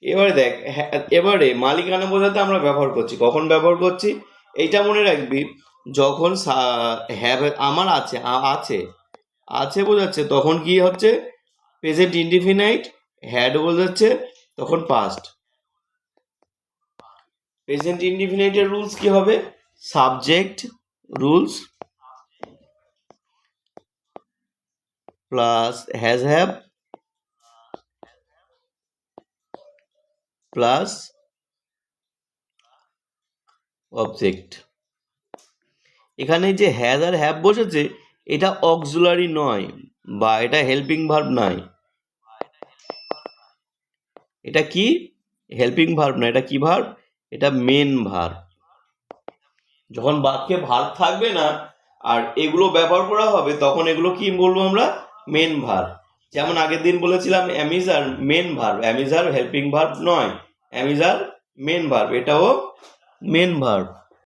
এবারে দেখ, এবারে মালিকানা বোঝাতে আমরা ব্যবহার করছি, কখন ব্যবহার করছি এইটা মনে রাখবি। যখন হ্যাভ আমার আছে, আছে আছে বোঝাচ্ছে তখন কি হচ্ছে প্রেজেন্ট ইনডিফিনাইট, হ্যাড বোঝাচ্ছে তখন পাস্ট। প্রেজেন্ট ইনডিফিনাইটের রুলস কি হবে? Subject rules plus has have plus object. এখানে যে হ্যাজ আর হ্যাভ বসেছে এটা অক্সিলারি নয় বা এটা হেল্পিং ভার্ব নয়। এটা কি? হেল্পিং ভার্ব না, এটা কি ভার্ব? এটা মেন ভার্ব। যখন বাক্যে ভার্ব থাকবে না আর এগুলো ব্যবহার করা হবে তখন এগুলো কি বলবো আমরা? Main verb. যেমন আগের দিন বলেছিলাম am is are main verb, am is are helping verb নয়, অ্যামিজার মেন ভার্ব, এটাও মেন ভার্ব।